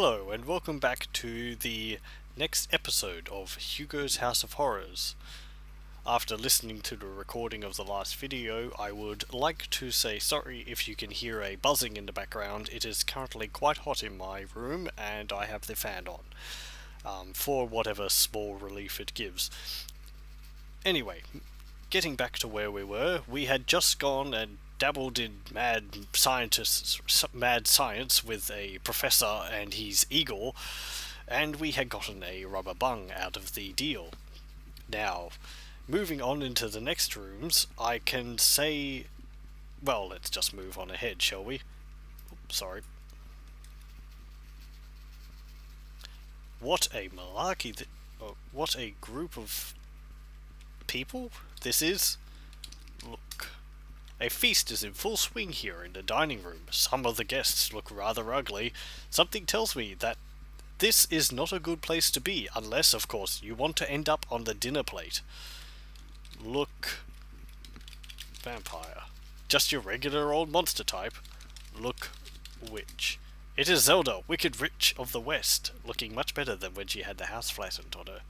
Hello, and welcome back to the next episode of Hugo's House of Horrors. After listening to the recording of the last video, I would like to say sorry if you can hear a buzzing in the background. It is currently quite hot in my room, and I have the fan on, for whatever small relief it gives. Anyway, getting back to where we were, we had just gone and dabbled in mad science with a professor and his eagle, and we had gotten a rubber bung out of the deal. Now, moving on into the next rooms, I can say... Well, let's just move on ahead, shall we? Oops, sorry. What a malarkey... what a group of people this is. Look. A feast is in full swing here in the dining room. Some of the guests look rather ugly. Something tells me that this is not a good place to be, unless, of course, you want to end up on the dinner plate. Look. Vampire. Just your regular old monster type. Look. Witch. It is Zelda, Wicked Witch of the West, looking much better than when she had the house flattened on her.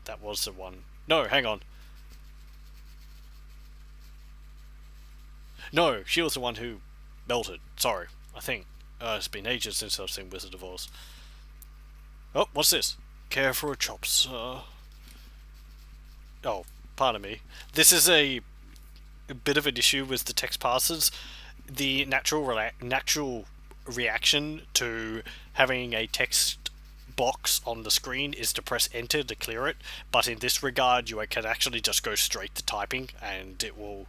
That was the one. No, hang on. No, she was the one who melted. Sorry, I think. It's been ages since I've seen Wizard of Oz. Oh, what's this? Care for a chop, sir. Oh, pardon me. This is a bit of an issue with the text parsers. The natural reaction to having a text box on the screen is to press enter to clear it, but in this regard you can actually just go straight to typing and it will...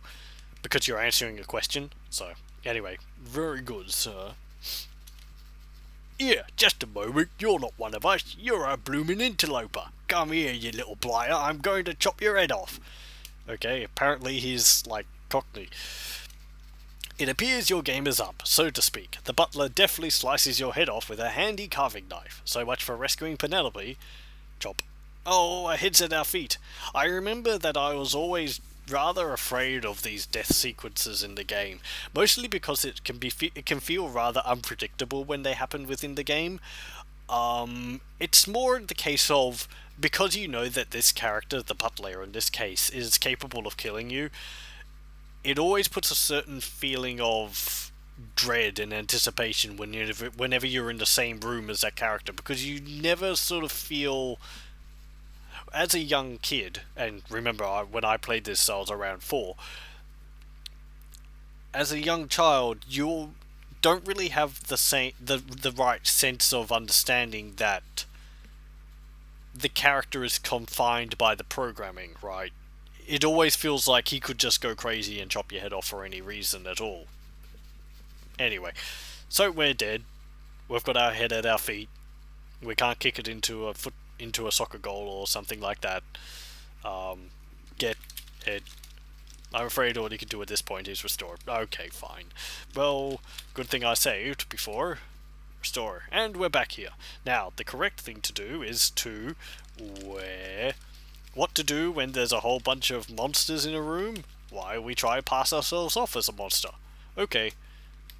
because you're answering a question. So, anyway, very good, sir. Yeah, just a moment, you're not one of us, you're a bloomin' interloper. Come here, you little blighter, I'm going to chop your head off. Okay, apparently he's, like, Cockney. It appears your game is up, so to speak. The butler deftly slices your head off with a handy carving knife. So much for rescuing Penelope. Chop. Oh, our heads at our feet. I remember that I was always rather afraid of these death sequences in the game, mostly because it can feel rather unpredictable when they happen within the game. It's more the case of, because you know that this character, the butler in this case, is capable of killing you, it always puts a certain feeling of dread and anticipation whenever you're in the same room as that character, because you never sort of feel... As a young kid, and remember when I played this I was around 4, as a young child you don't really have the right sense of understanding that the character is confined by the programming, right? It always feels like he could just go crazy and chop your head off for any reason at all. Anyway, so we're dead. We've got our head at our feet. We can't kick it into a soccer goal or something like that. Get it. I'm afraid all you can do at this point is restore. Okay, fine. Well, good thing I saved before. Restore. And we're back here. Now, the correct thing to do is to... What to do when there's a whole bunch of monsters in a room? Why, we try to pass ourselves off as a monster. Okay.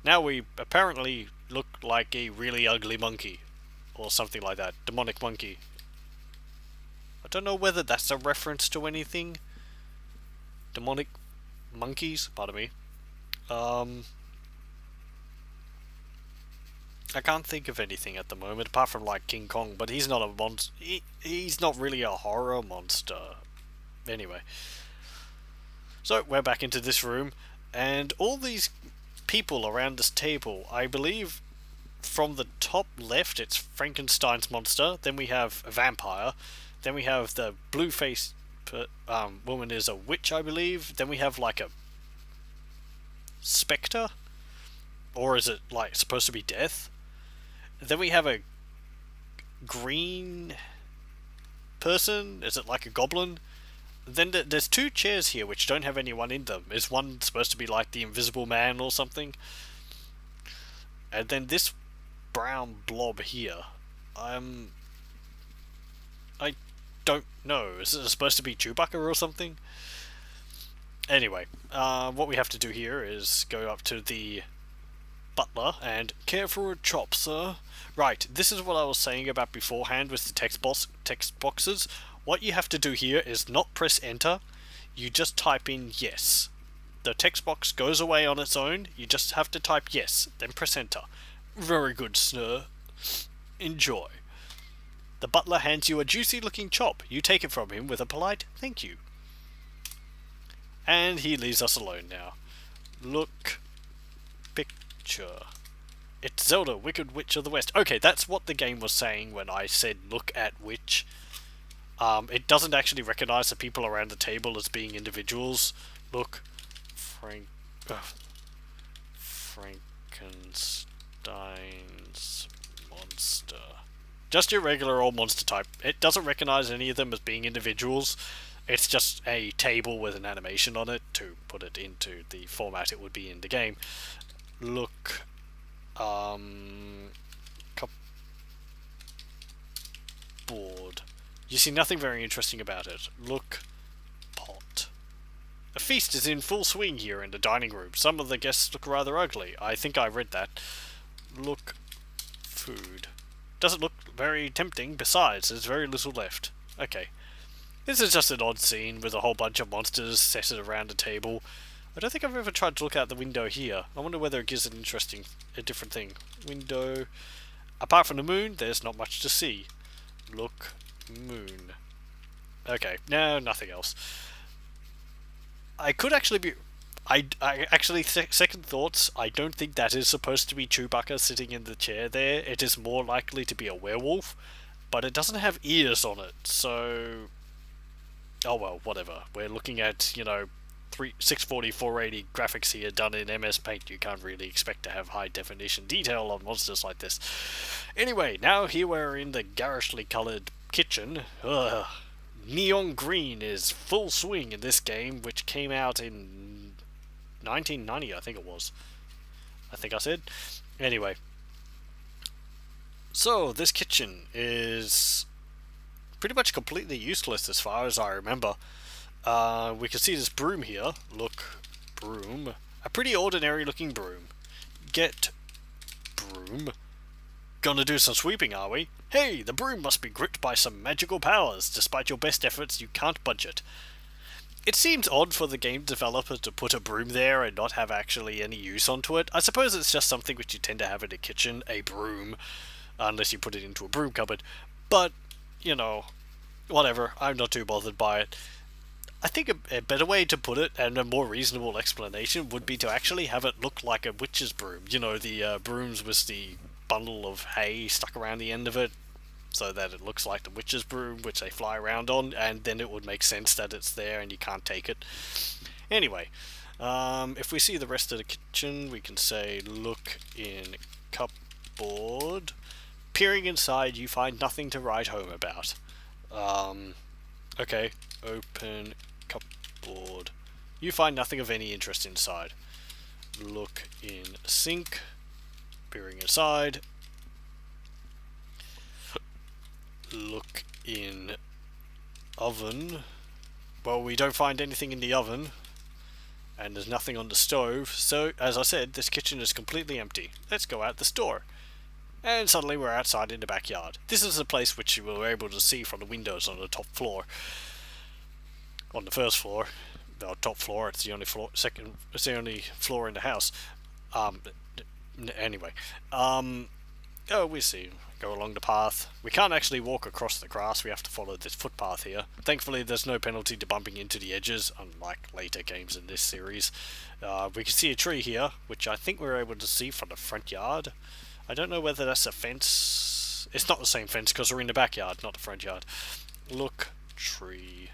Now we apparently look like a really ugly monkey. Or something like that. Demonic monkey. I don't know whether that's a reference to anything. Demonic monkeys? Pardon me. I can't think of anything at the moment, apart from, like, King Kong, but he's not a monster. He's not really a horror monster. Anyway. So, we're back into this room, and all these people around this table, I believe... From the top left, it's Frankenstein's monster. Then we have a vampire. Then we have the blue-faced woman is a witch, I believe. Then we have like a spectre, or is it like supposed to be death? Then we have a green person. Is it like a goblin? Then there's 2 chairs here which don't have anyone in them. Is one supposed to be like the Invisible Man or something? And then this brown blob here. I don't know. Is it supposed to be Chewbacca or something? Anyway, what we have to do here is go up to the butler and care for a chop, sir. Right, this is what I was saying about beforehand with the text boxes. What you have to do here is not press enter, you just type in yes. The text box goes away on its own, you just have to type yes, then press enter. Very good, sir. Enjoy. The butler hands you a juicy looking chop. You take it from him with a polite thank you. And he leaves us alone now. Look. Picture. It's Zelda, Wicked Witch of the West. Okay, that's what the game was saying when I said look at witch. It doesn't actually recognize the people around the table as being individuals. Look. Frankenstein's monster. Just your regular old monster type. It doesn't recognize any of them as being individuals. It's just a table with an animation on it to put it into the format it would be in the game. Look, cupboard. You see nothing very interesting about it. Look, pot. A feast is in full swing here in the dining room. Some of the guests look rather ugly. I think I read that. Look, food. Doesn't look very tempting. Besides, there's very little left. Okay. This is just an odd scene with a whole bunch of monsters set around a table. I don't think I've ever tried to look out the window here. I wonder whether it gives a different thing. Window. Apart from the moon, there's not much to see. Look, moon. Okay, no, nothing else. I could actually be... I actually, second thoughts, I don't think that is supposed to be Chewbacca sitting in the chair there. It is more likely to be a werewolf, but it doesn't have ears on it, so... Oh well, whatever. We're looking at, 640, 480 graphics here done in MS Paint. You can't really expect to have high definition detail on monsters like this. Anyway, now here we're in the garishly coloured kitchen. Ugh. Neon green is full swing in this game, which came out in 1990, I think it was. I think I said. Anyway. So, this kitchen is pretty much completely useless as far as I remember. We can see this broom here. Look, broom. A pretty ordinary looking broom. Get broom. Gonna do some sweeping, are we? Hey, the broom must be gripped by some magical powers. Despite your best efforts, you can't budge it. It seems odd for the game developer to put a broom there and not have actually any use onto it. I suppose it's just something which you tend to have in a kitchen, a broom, unless you put it into a broom cupboard. But, whatever, I'm not too bothered by it. I think a better way to put it, and a more reasonable explanation, would be to actually have it look like a witch's broom. The brooms with the bundle of hay stuck around the end of it, so that it looks like the witch's broom, which they fly around on, and then it would make sense that it's there and you can't take it. Anyway, if we see the rest of the kitchen, we can say, look in cupboard. Peering inside, you find nothing to write home about. Okay, open cupboard. You find nothing of any interest inside. Look in sink. Peering inside. Look in oven. Well, we don't find anything in the oven. And there's nothing on the stove. So, as I said, this kitchen is completely empty. Let's go out the store. And suddenly we're outside in the backyard. This is the place which you were able to see from the windows on the top floor. On the first floor. The top floor, it's the only floor, it's the only floor in the house. Anyway. We see. Go along the path. We can't actually walk across the grass, we have to follow this footpath here. Thankfully there's no penalty to bumping into the edges, unlike later games in this series. We can see a tree here, which I think we're able to see from the front yard. I don't know whether that's a fence. It's not the same fence because we're in the backyard, not the front yard. Look, tree.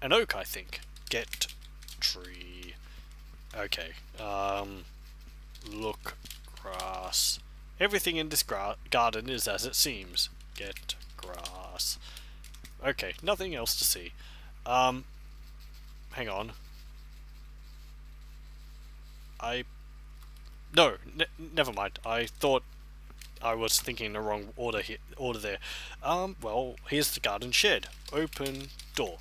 An oak, I think. Get tree. Okay. Look, grass. Everything in this garden is as it seems. Get grass. Okay, nothing else to see. Hang on. No, never mind. I thought I was thinking the wrong order there. Well, here's the garden shed. Open door.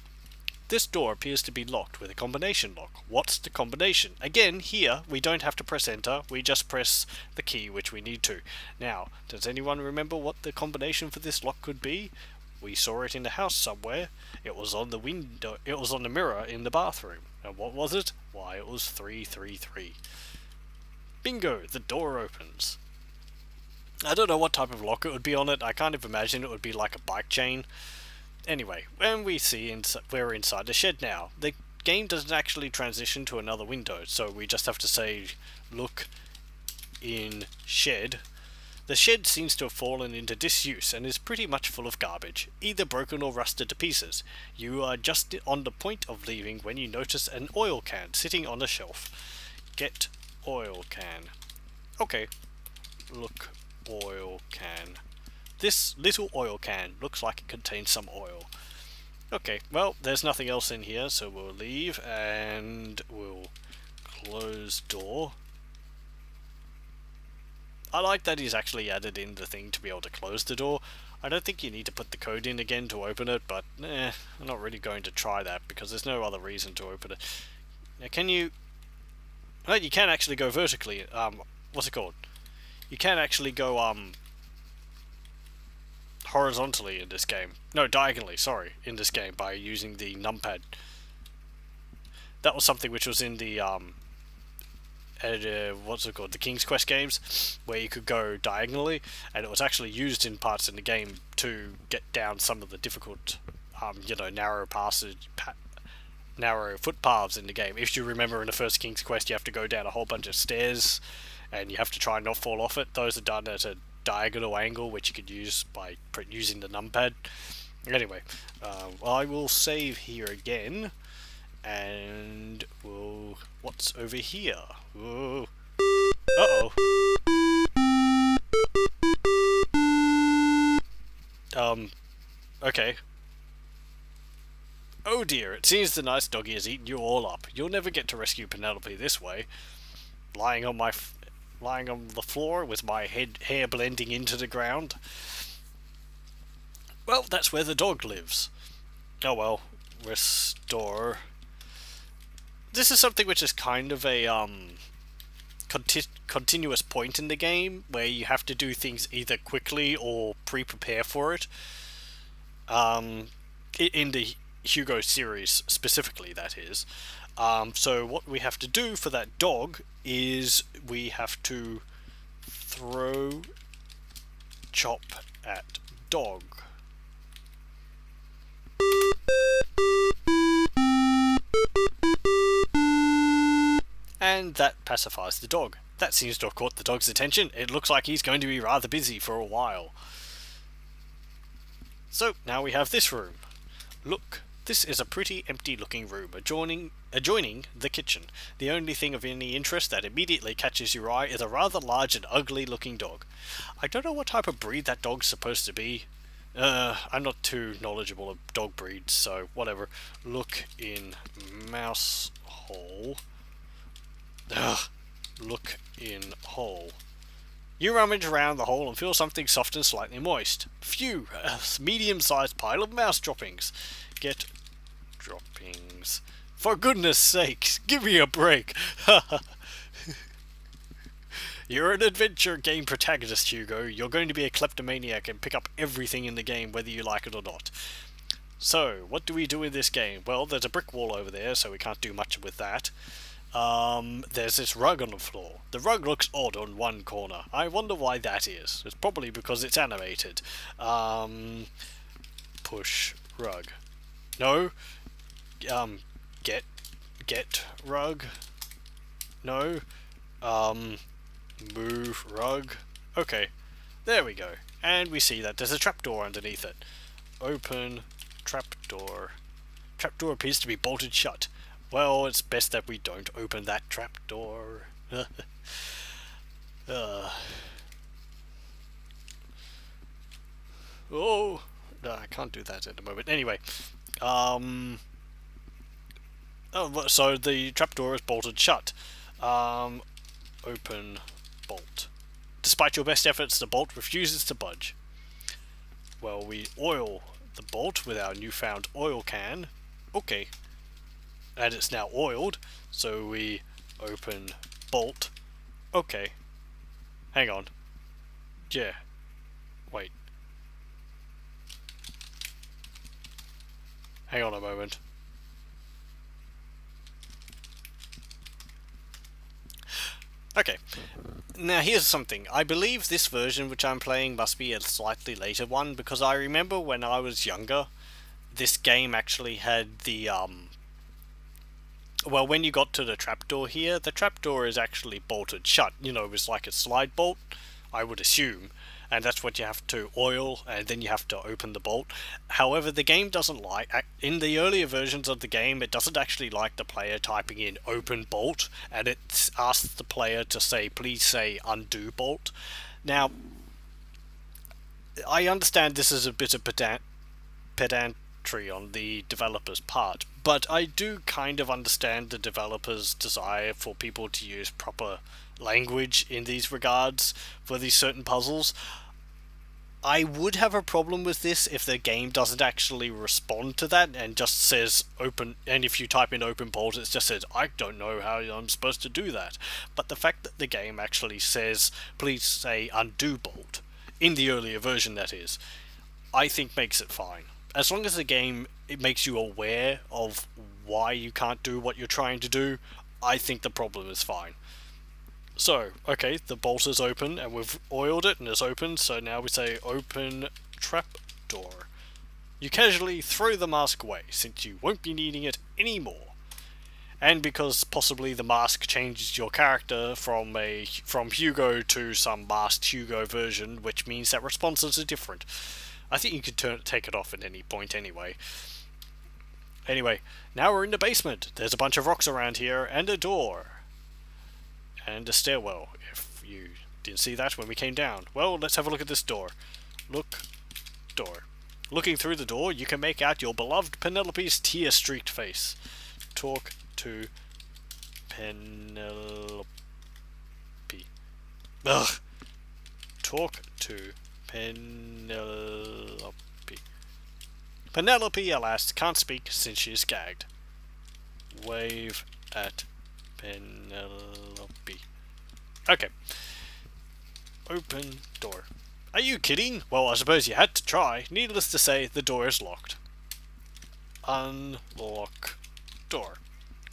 This door appears to be locked with a combination lock. What's the combination? Again, here, we don't have to press enter, we just press the key which we need to. Now, does anyone remember what the combination for this lock could be? We saw it in the house somewhere. It was on the window, it was on the mirror in the bathroom. And what was it? Why, it was 333. Bingo! The door opens. I don't know what type of lock it would be on it. I kind of imagine it would be like a bike chain. Anyway, when we see we're inside the shed now, the game doesn't actually transition to another window, so we just have to say, look in shed. The shed seems to have fallen into disuse and is pretty much full of garbage, either broken or rusted to pieces. You are just on the point of leaving when you notice an oil can sitting on a shelf. Get oil can. Okay, look, oil can. This little oil can looks like it contains some oil. Okay, well, there's nothing else in here, so we'll leave and we'll close door. I like that he's actually added in the thing to be able to close the door. I don't think you need to put the code in again to open it, but I'm not really going to try that because there's no other reason to open it. Now, can you... Oh, you can actually go vertically. What's it called? You can actually go, horizontally in this game. No, diagonally, sorry, in this game by using the numpad. That was something which was in the, what's it called, the King's Quest games, where you could go diagonally, and it was actually used in parts in the game to get down some of the difficult, narrow footpaths in the game. If you remember in the first King's Quest, you have to go down a whole bunch of stairs, and you have to try and not fall off it. Those are done at a diagonal angle, which you could use by using the numpad. Anyway, I will save here again, and we'll... What's over here? Whoa. Uh-oh. Okay. Oh dear, it seems the nice doggy has eaten you all up. You'll never get to rescue Penelope this way. Lying on the floor with my hair blending into the ground. Well, that's where the dog lives. Oh well, restore. This is something which is kind of a continuous point in the game where you have to do things either quickly or pre-prepare for it. In the Hugo series specifically, that is. So what we have to do for that dog is we have to throw chop at dog. And that pacifies the dog. That seems to have caught the dog's attention. It looks like he's going to be rather busy for a while. So now we have this room. Look. This is a pretty empty looking room adjoining the kitchen. The only thing of any interest that immediately catches your eye is a rather large and ugly looking dog. I don't know what type of breed that dog's supposed to be. I'm not too knowledgeable of dog breeds, so whatever. Look in mouse hole. Look in hole. You rummage around the hole and feel something soft and slightly moist. Phew, a medium-sized pile of mouse droppings. Get droppings. For goodness sakes, give me a break. You're an adventure game protagonist, Hugo. You're going to be a kleptomaniac and pick up everything in the game, whether you like it or not. So, what do we do in this game? Well, there's a brick wall over there, so we can't do much with that. There's this rug on the floor. The rug looks odd on one corner. I wonder why that is. It's probably because it's animated. Push rug. No. Get rug. No. Move rug. Okay. There we go. And we see that there's a trapdoor underneath it. Open trapdoor. Trapdoor appears to be bolted shut. Well, it's best that we don't open that trapdoor. Oh, no, I can't do that at the moment. Anyway, so the trapdoor is bolted shut. Open bolt. Despite your best efforts, the bolt refuses to budge. Well, we oil the bolt with our newfound oil can. Okay. And it's now oiled, so we open bolt. Okay. Hang on. Yeah. Wait. Hang on a moment. Okay. Now here's something. I believe this version which I'm playing must be a slightly later one, because I remember when I was younger, this game actually had the well, when you got to the trapdoor here, the trapdoor is actually bolted shut. You know, it was like a slide bolt, I would assume. And that's what you have to oil, and then you have to open the bolt. However, the game doesn't like... In the earlier versions of the game, it doesn't actually like the player typing in open bolt, and it asks the player to say, please say undo bolt. Now, I understand this is a bit of pedantry on the developer's part, but I do kind of understand the developer's desire for people to use proper language in these regards for these certain puzzles. I would have a problem with this if the game doesn't actually respond to that and just says open, and if you type in open bolt it just says I don't know how I'm supposed to do that. But the fact that the game actually says please say undo bolt, in the earlier version that is, I think makes it fine. As long as the game it makes you aware of why you can't do what you're trying to do, I think the problem is fine. So, okay, the bolt is open, and we've oiled it, and it's open, so now we say open trapdoor. You casually throw the mask away, since you won't be needing it anymore. And because possibly the mask changes your character from Hugo to some masked Hugo version, which means that responses are different. I think you could take it off at any point anyway. Anyway, now we're in the basement. There's a bunch of rocks around here, and a door. And a stairwell, if you didn't see that when we came down. Well, let's have a look at this door. Look, door. Looking through the door, you can make out your beloved Penelope's tear-streaked face. Talk to Penelope. Ugh. Talk to Penelope. Penelope, alas, can't speak since she's gagged. Wave at Penelope. Okay. Open door. Are you kidding? Well, I suppose you had to try. Needless to say, the door is locked. Unlock door.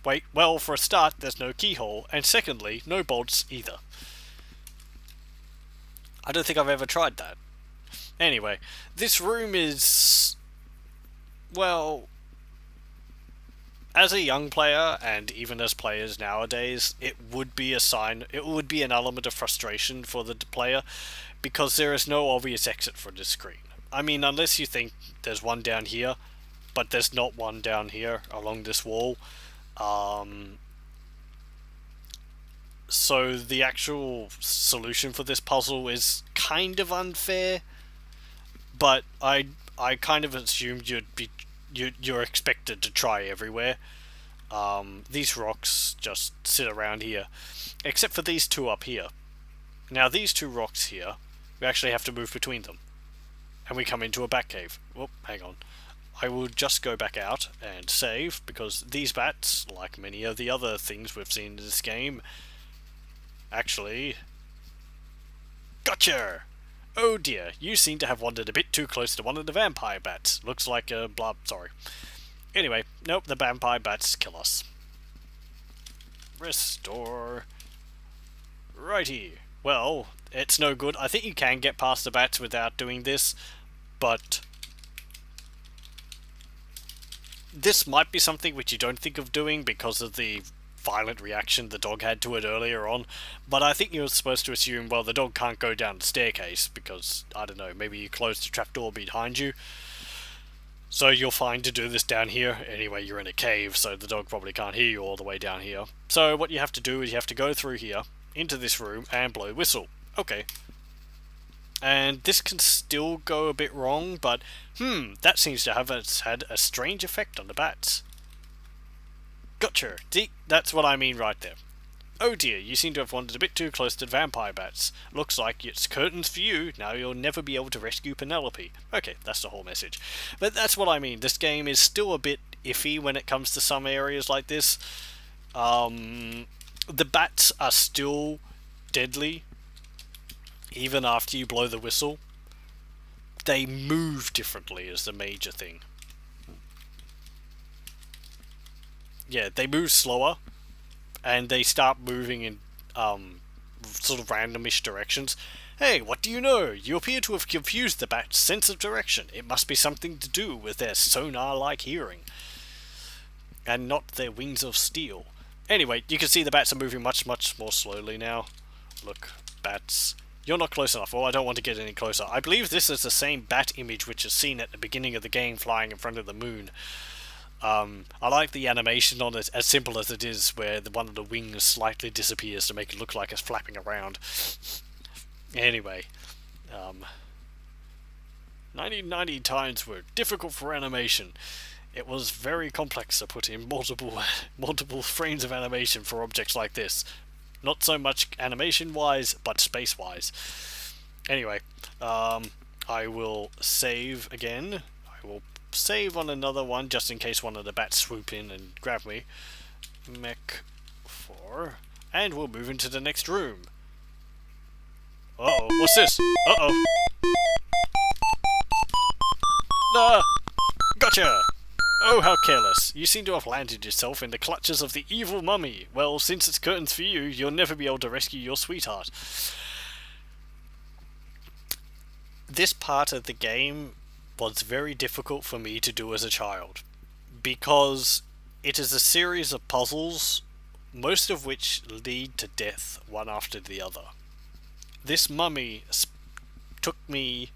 Wait, well, for a start, there's no keyhole, and secondly, no bolts either. I don't think I've ever tried that. Anyway, this room is... well... as a young player, and even as players nowadays, it would be an element of frustration for the player, because there is no obvious exit for this screen. I mean, unless you think there's one down here, but there's not one down here along this wall. So the actual solution for this puzzle is kind of unfair, but I kind of assumed you're expected to try everywhere. These rocks just sit around here, except for these two up here. Now these two rocks here, we actually have to move between them, and we come into a bat cave. Whoop, hang on. I will just go back out and save, because these bats, like many of the other things we've seen in this game, actually... Gotcha! Oh dear, you seem to have wandered a bit too close to one of the vampire bats. Looks like a blob, sorry. Anyway, nope, the vampire bats kill us. Restore. Righty. Well, it's no good. I think you can get past the bats without doing this, but... this might be something which you don't think of doing because of the violent reaction the dog had to it earlier on, but I think you're supposed to assume, well, the dog can't go down the staircase because, I don't know, maybe you closed the trapdoor behind you, so you're fine to do this down here. Anyway, you're in a cave, so the dog probably can't hear you all the way down here. So what you have to do is you have to go through here, into this room, and blow the whistle. Okay. And this can still go a bit wrong, but, that seems to have had a strange effect on the bats. Gotcha. See, that's what I mean right there. Oh dear, you seem to have wandered a bit too close to the vampire bats. Looks like it's curtains for you. Now you'll never be able to rescue Penelope. Okay, that's the whole message. But that's what I mean. This game is still a bit iffy when it comes to some areas like this. The bats are still deadly, even after you blow the whistle. They move differently is the major thing. Yeah, they move slower, and they start moving in sort of randomish directions. Hey, what do you know? You appear to have confused the bat's sense of direction. It must be something to do with their sonar-like hearing, and not their wings of steel. Anyway, you can see the bats are moving much, much more slowly now. Look, bats. You're not close enough. Oh, I don't want to get any closer. I believe this is the same bat image which is seen at the beginning of the game flying in front of the moon. I like the animation on it, as simple as it is, where one of the wings slightly disappears to make it look like it's flapping around. Anyway, 1990 times were difficult for animation. It was very complex to put in multiple frames of animation for objects like this. Not so much animation-wise, but space-wise. Anyway, I will save again. I will save on another one, just in case one of the bats swoop in and grab me. Mech 4. And we'll move into the next room. Uh-oh, what's this? Uh-oh. Ah! Gotcha! Oh, how careless. You seem to have landed yourself in the clutches of the evil mummy. Well, since it's curtains for you, you'll never be able to rescue your sweetheart. This part of the game was very difficult for me to do as a child, because it is a series of puzzles, most of which lead to death one after the other. This mummy took me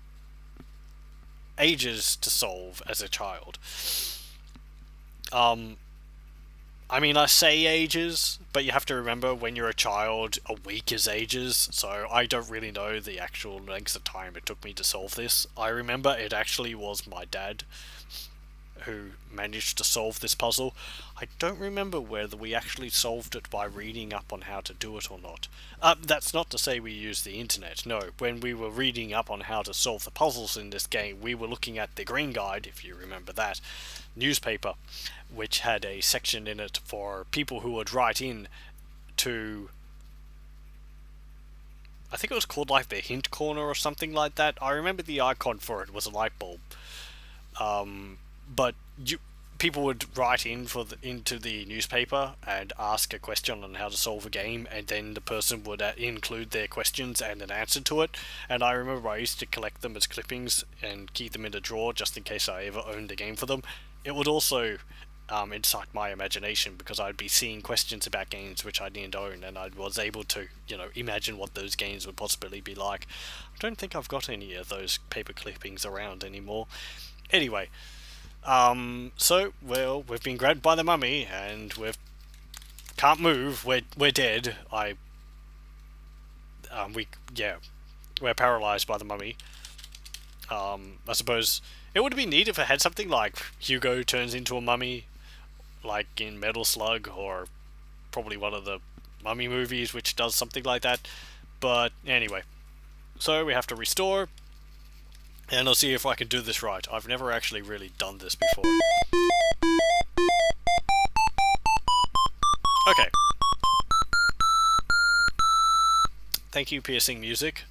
ages to solve as a child. I mean, I say ages, but you have to remember when you're a child, a week is ages, so I don't really know the actual length of time it took me to solve this. I remember it actually was my dad who managed to solve this puzzle. I don't remember whether we actually solved it by reading up on how to do it or not. That's not to say we used the internet, no. When we were reading up on how to solve the puzzles in this game, we were looking at the Green Guide, if you remember that, newspaper, which had a section in it for people who would write in to, I think it was called like the Hint Corner or something like that. I remember the icon for it was a light bulb. But people would write in into the newspaper and ask a question on how to solve a game, and then the person would include their questions and an answer to it. And I remember I used to collect them as clippings and keep them in a drawer just in case I ever owned the game for them. It would also incite my imagination, because I'd be seeing questions about games which I didn't own, and I was able to, imagine what those games would possibly be like. I don't think I've got any of those paper clippings around anymore. Anyway, well, we've been grabbed by the mummy, and can't move. We're dead. We're paralyzed by the mummy. I suppose it would be neat if it had something like Hugo turns into a mummy, like in Metal Slug, or probably one of the mummy movies which does something like that. But anyway, so we have to restore. And I'll see if I can do this right. I've never actually really done this before. Okay. Thank you, piercing music.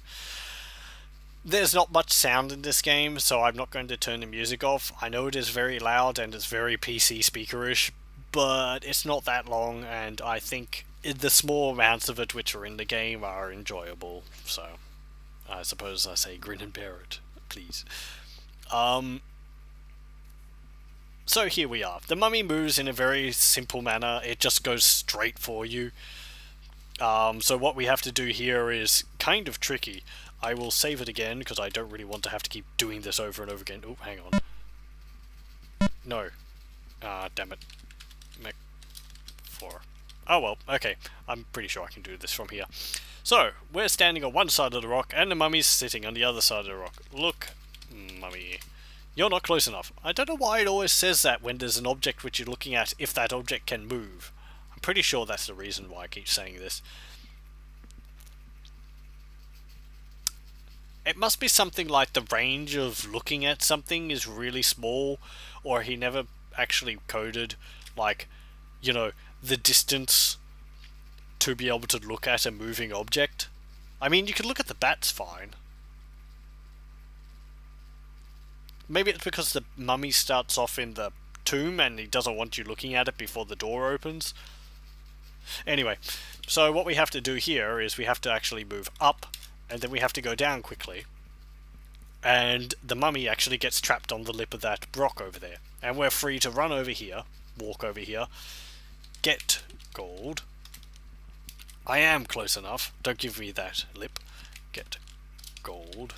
There's not much sound in this game, so I'm not going to turn the music off. I know it is very loud and it's very PC speakerish, but it's not that long, and I think the small amounts of it which are in the game are enjoyable. So, I suppose I say grin and bear it. Please. So here we are. The mummy moves in a very simple manner. It just goes straight for you. So what we have to do here is kind of tricky. I will save it again, because I don't really want to have to keep doing this over and over again. Oh, hang on. No. Damn it. Mech 4. Oh well, okay. I'm pretty sure I can do this from here. So, we're standing on one side of the rock, and the mummy's sitting on the other side of the rock. Look, mummy. You're not close enough. I don't know why it always says that when there's an object which you're looking at, if that object can move. I'm pretty sure that's the reason why I keep saying this. It must be something like the range of looking at something is really small, or he never actually coded, like, you know, the distance to be able to look at a moving object. I mean, you can look at the bats fine. Maybe it's because the mummy starts off in the tomb and he doesn't want you looking at it before the door opens. Anyway, so what we have to do here is we have to actually move up, and then we have to go down quickly. And the mummy actually gets trapped on the lip of that rock over there. And we're free to run over here, walk over here, get gold. I am close enough. Don't give me that lip. Get gold.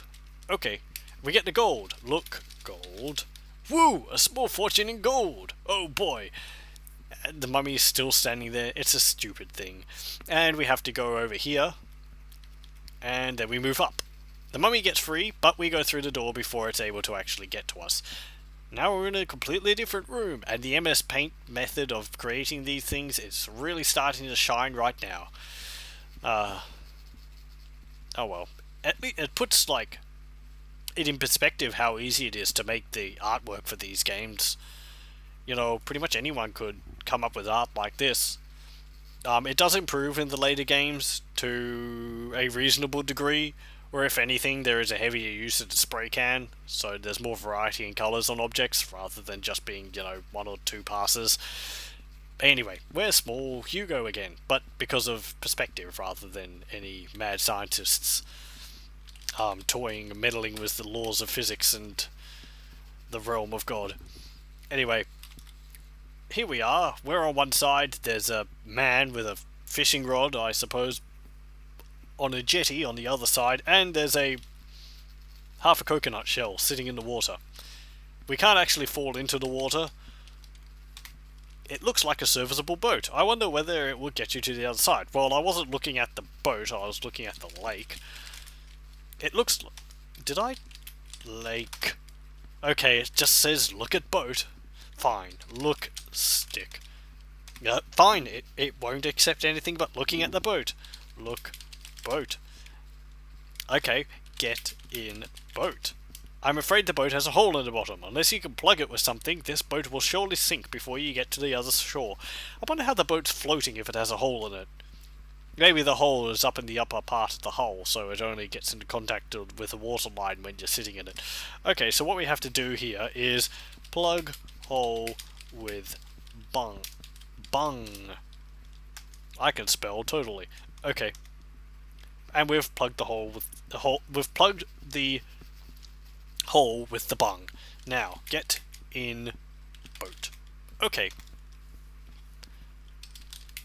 Okay, we get the gold. Look, gold. Woo! A small fortune in gold. Oh boy. The mummy is still standing there. It's a stupid thing. And we have to go over here. And then we move up. The mummy gets free, but we go through the door before it's able to actually get to us. Now we're in a completely different room, and the MS Paint method of creating these things is really starting to shine right now. Oh well. It puts, like, it in perspective how easy it is to make the artwork for these games. You know, pretty much anyone could come up with art like this. It does improve in the later games to a reasonable degree, or if anything, there is a heavier use of the spray can, so there's more variety in colours on objects, rather than just being, you know, one or two passes. Anyway, we're small Hugo again, but because of perspective rather than any mad scientists toying, meddling with the laws of physics and the realm of God. Anyway, here we are. We're on one side. There's a man with a fishing rod, I suppose, on a jetty on the other side, and there's half a coconut shell sitting in the water. We can't actually fall into the water. It looks like a serviceable boat. I wonder whether it will get you to the other side. Well, I wasn't looking at the boat, I was looking at the lake. It looks... Did I... Lake... Okay, it just says look at boat. Fine, look stick. Fine, it won't accept anything but looking at the boat. Look boat. Okay, get in boat. I'm afraid the boat has a hole in the bottom. Unless you can plug it with something, this boat will surely sink before you get to the other shore. I wonder how the boat's floating if it has a hole in it. Maybe the hole is up in the upper part of the hull, so it only gets into contact with the waterline when you're sitting in it. Okay, so what we have to do here is plug hole with bung. Bung. I can spell totally. Okay. And we've plugged the hole with the hole. We've plugged the hole with the bung. Now, get in boat. Okay.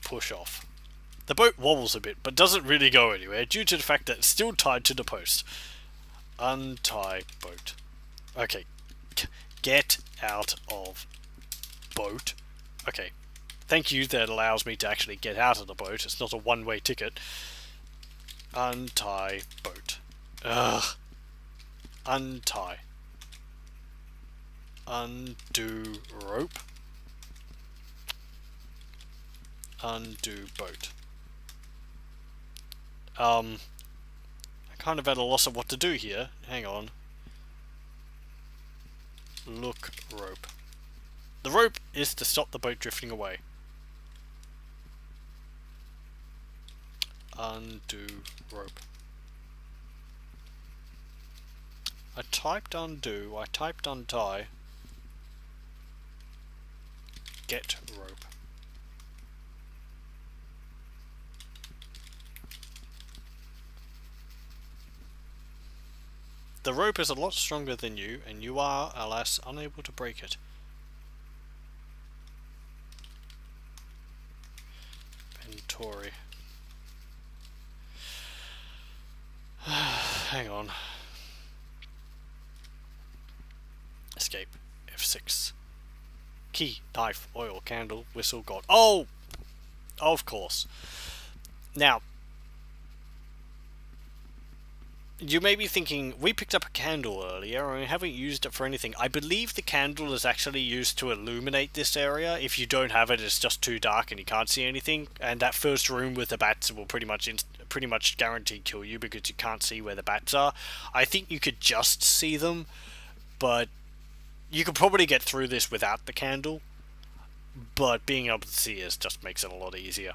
Push off. The boat wobbles a bit, but doesn't really go anywhere, due to the fact that it's still tied to the post. Untie boat. Okay. Get out of boat. Okay. Thank you, that allows me to actually get out of the boat. It's not a one-way ticket. Untie boat. Ugh. Untie. Undo rope. Undo boat. I'm kind of at a loss of what to do here. Hang on. Look rope. The rope is to stop the boat drifting away. Undo rope. I typed undo, I typed untie. Get rope. The rope is a lot stronger than you, and you are, alas, unable to break it. Inventory. Hang on. Escape. F6. Key, knife, oil, candle, whistle, god. Oh! Of course. Now, you may be thinking, we picked up a candle earlier and we haven't used it for anything. I believe the candle is actually used to illuminate this area. If you don't have it, it's just too dark and you can't see anything. And that first room with the bats will pretty much guaranteed kill you because you can't see where the bats are. I think you could just see them, but You could probably get through this without the candle, but being able to see is just makes it a lot easier.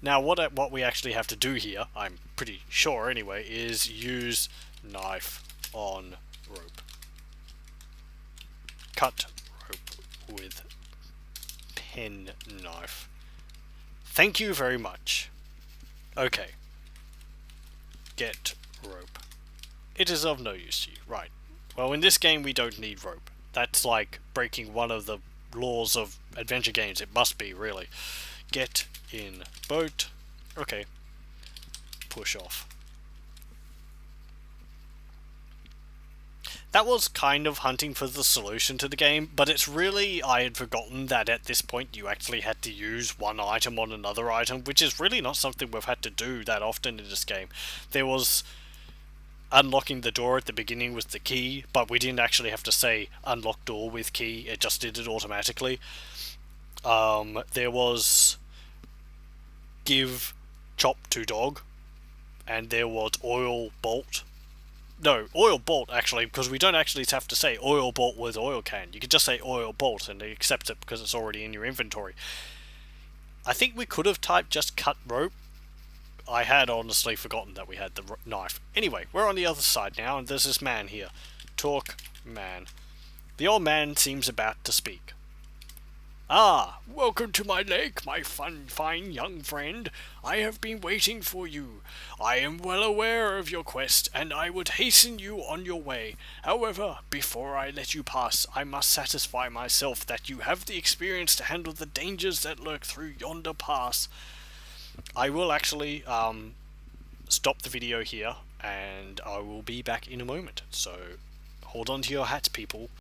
Now, what we actually have to do here, I'm pretty sure anyway, is use knife on rope. Cut rope with pen knife. Thank you very much. Okay. Get rope. It is of no use to you. Right. Well, in this game we don't need rope. That's like breaking one of the laws of adventure games. It must be, really. Get in boat. Okay. Push off. That was kind of hunting for the solution to the game, but it's really, I had forgotten that at this point you actually had to use one item on another item, which is really not something we've had to do that often in this game. There was unlocking the door at the beginning with the key, but we didn't actually have to say unlock door with key, it just did it automatically. There was give chop to dog, and there was oil bolt. No, oil bolt actually, because we don't actually have to say oil bolt with oil can. You can just say oil bolt and it accepts it because it's already in your inventory. I think we could have typed just cut rope. I had honestly forgotten that we had the knife. Anyway, we're on the other side now, and there's this man here. Talk man. The old man seems about to speak. Ah, welcome to my lake, my fine young friend. I have been waiting for you. I am well aware of your quest, and I would hasten you on your way. However, before I let you pass, I must satisfy myself that you have the experience to handle the dangers that lurk through yonder pass. I will actually stop the video here, and I will be back in a moment. So, hold on to your hats, people.